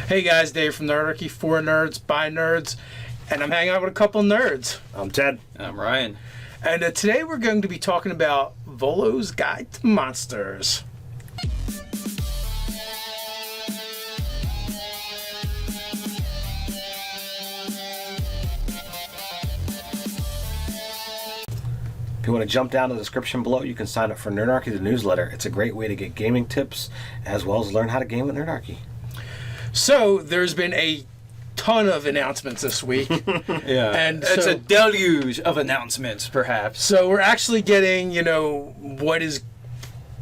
Hey guys, Dave from Nerdarchy, for nerds, by nerds, and I'm hanging out with a couple nerds. I'm Ted. I'm Ryan. And today we're going to be talking about Volo's Guide to Monsters. If you want to jump down to the description below, you can sign up for Nerdarchy, the newsletter. It's a great way to get gaming tips as well as learn how to game with Nerdarchy. So there's been a ton of announcements this week. Yeah, and it's so, a deluge of announcements, perhaps. So we're actually getting, what is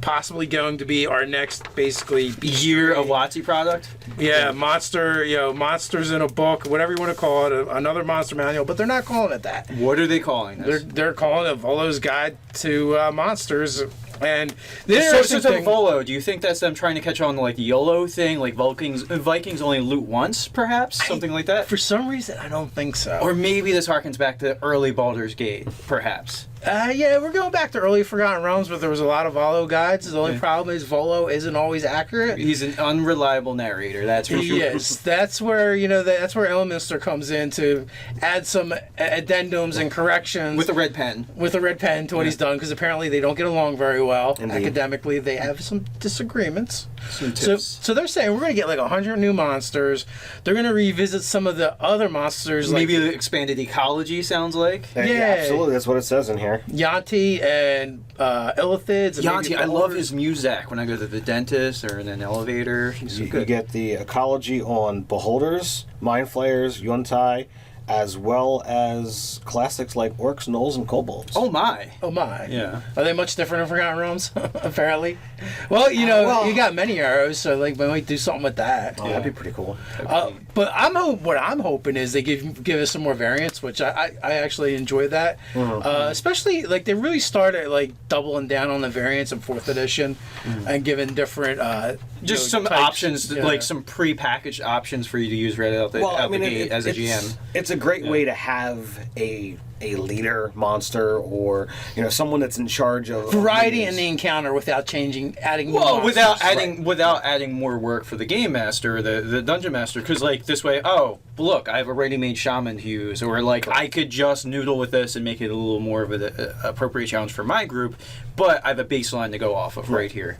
possibly going to be our next, basically, Year of WotC product. Yeah, monsters in a book, whatever you want to call it, another monster manual, but they're not calling it that. What are they calling this? They're calling it Volo's Guide to Monsters. And the So interesting thing, Volo, do you think that's them trying to catch on like the YOLO thing, like Vikings only loot once, perhaps? Something like that? for some reason, I don't think so. Or maybe this harkens back to early Baldur's Gate, perhaps. Yeah, we're going back to early Forgotten Realms, but there was a lot of Volo guides. The only problem is Volo isn't always accurate. He's an unreliable narrator, that's for sure. Yes, that's where that's where Elminster comes in to add some addendums and corrections With a red pen. With a red pen to what he's done, because apparently they don't get along very well. Indeed. Academically. They have some disagreements. Some tips. So they're saying we're going to get like 100 new monsters. They're going to revisit some of the other monsters. Maybe like the expanded ecology sounds like. Yeah. Absolutely. That's what it says in here. Yanti and Illithids. And Yanti, maybe I love Boulders. his music when I go to the dentist or in an elevator. He's so You good. get the ecology on beholders, mind flayers, yuntai, as well as classics like orcs, gnolls, and kobolds. Oh my. Oh my. Yeah. Are they much different in Forgotten Realms? Apparently. Well, you got many arrows, so like we might do something with that. That'd be pretty cool. But what I'm hoping is they give us some more variants, which I actually enjoy that. Especially like they really started like doubling down on the variants in 4th edition and giving different Just some types. options, Yeah. like some pre-packaged options for you to use right out the, gate as a GM. It's a great way to have a leader monster or someone that's in charge of variety units. in the encounter without adding new Well, monsters. without adding more work for the game master, the dungeon master, because like this way, oh look, I have a ready-made shaman to use, or like I could just noodle with this and make it a little more of an appropriate challenge for my group, but I have a baseline to go off of right here.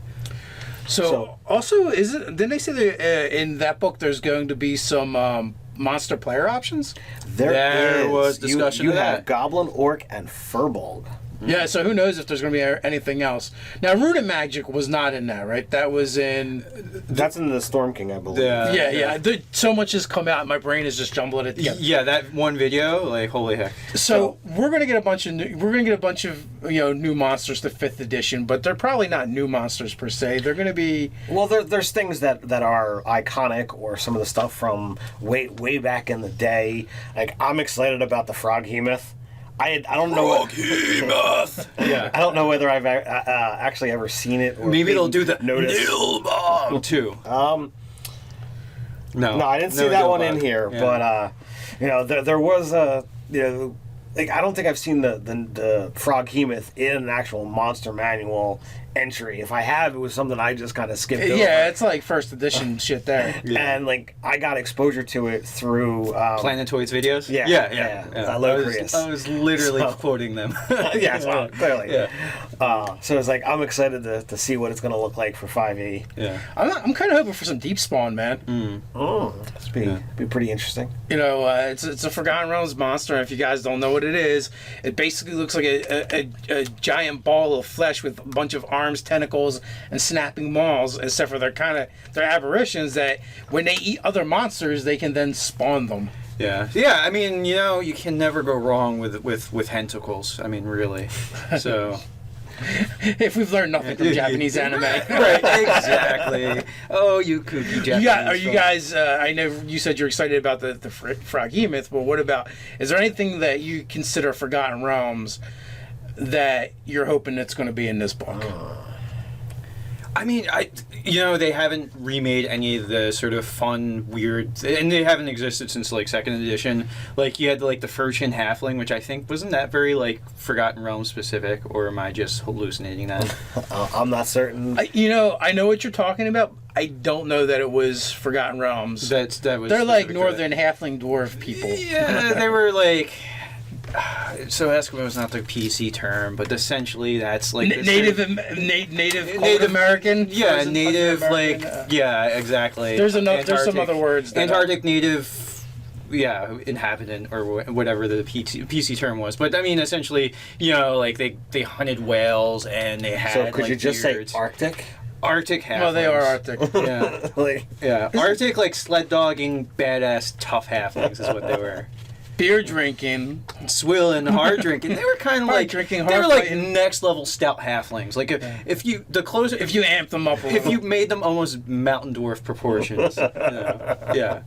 So also, didn't they say that in that book there's going to be some monster player options? There was discussion You of have that. goblin, orc, and furbolg. Yeah, so who knows if there's going to be anything else. Now, Rune and Magic was not in that, right? That was in... That's in the Storm King, I believe. Yeah. So much has come out, my brain is just jumbling it together. Yeah, that one video, like holy heck. So we're going to get a bunch of new monsters to 5th edition, but they're probably not new monsters per se. They're going to be... Well, there's things that are iconic, or some of the stuff from way back in the day. Like, I'm excited about the Froghemoth. I don't know. Yeah. I don't know whether I've actually ever seen it. Or Maybe they'll do the notice. Nilbog too. No, I didn't see that one in Nilbog. here, Yeah. but there was like I don't think I've seen the Froghemoth in an actual monster manual entry. If I have, it was something I just kind of skipped over. Yeah, it's like 1st edition shit there. And like I got exposure to it through Planetoids videos. Yeah. Locrius. I was literally quoting them. Yeah, well, clearly. Yeah. So it's like I'm excited to see what it's going to look like for 5e. Yeah. I'm kind of hoping for some deep spawn, man. Oh, that's be pretty interesting. It's a Forgotten Realms monster, and if you guys don't know what it is, it basically looks like a giant ball of flesh with a bunch of arms, tentacles, and snapping maws, except for they're aberrations that when they eat other monsters, they can then spawn them. Yeah. Yeah, I mean, you can never go wrong with tentacles. I mean, really. So... If we've learned nothing from Japanese anime. Right, exactly. Oh, you kooky Japanese. Are you guys, I know you said you're excited about the Froghemoth, but what about, is there anything that you consider Forgotten Realms that you're hoping that's going to be in this book? I mean, they haven't remade any of the sort of fun, weird, and they haven't existed since like second edition. Like you had like the Furchin Halfling, which I think wasn't that very like Forgotten Realms specific, or am I just hallucinating that? I'm not certain. I know what you're talking about. I don't know that it was Forgotten Realms. That was. They're like northern halfling dwarf people. Yeah, they were like. So Eskimo is not the PC term, but essentially that's like Native American. Yeah, Frozen native American, like yeah, exactly. There's some other words. Antarctic native. Yeah, inhabitant or whatever the PC term was, but I mean essentially, like they hunted whales and they had. So could you just beards. say Arctic? Arctic halflings. Well, they are Arctic. Yeah, yeah. Arctic like sled dogging badass tough halflings is what they were. Beer drinking, swilling, hard drinking. They were kind of like drinking, they were like fighting. Next level stout halflings. Like if you amp them up, if you made them almost mountain dwarf proportions. Yeah.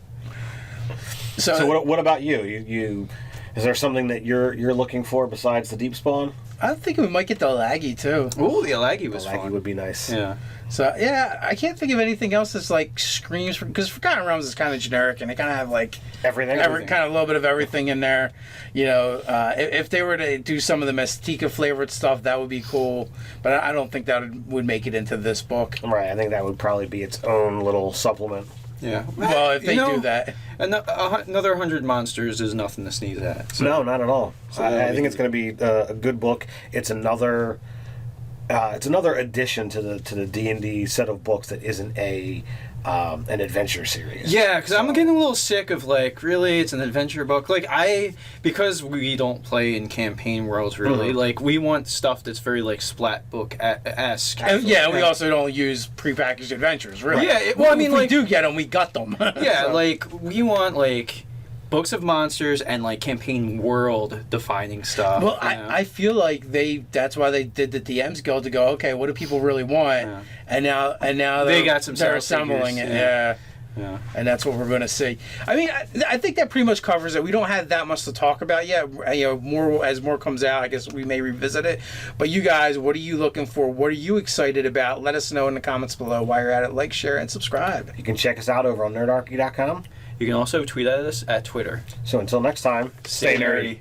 So what about you? You is there something that you're looking for besides the deep spawn? I think we might get the Alagi too. Ooh, the Alagi was fun. Alagi would be nice. Yeah. So yeah, I can't think of anything else that's like screams because Forgotten Realms is kind of generic and they kind of have like everything. Kind of a little bit of everything in there. If they were to do some of the Mystica flavored stuff, that would be cool. But I don't think that would make it into this book. Right. I think that would probably be its own little supplement. Yeah. Well, if they do that, another 100 monsters is nothing to sneeze at. So. No, not at all. So I think it's going to be a good book. It's another addition to the D&D set of books that isn't an adventure series. Yeah, because I'm getting a little sick of like, really, it's an adventure book. Like because we don't play in campaign worlds really. Like we want stuff that's very like splat book esque. We also don't use prepackaged adventures really. Yeah, if we do get them, we got them. Yeah, so. Like we want like books of monsters and like campaign world defining stuff. Well, I feel like that's why they did the DM's Guild to go, okay, what do people really want? Yeah. And now they got some they're assembling figures. It. Yeah. And that's what we're going to see. I mean, I think that pretty much covers it. We don't have that much to talk about yet. More comes out, I guess we may revisit it. But you guys, what are you looking for? What are you excited about? Let us know in the comments below. While you're at it, like, share, and subscribe. You can check us out over on nerdarchy.com. You can also tweet at us at Twitter. So until next time, stay nerdy.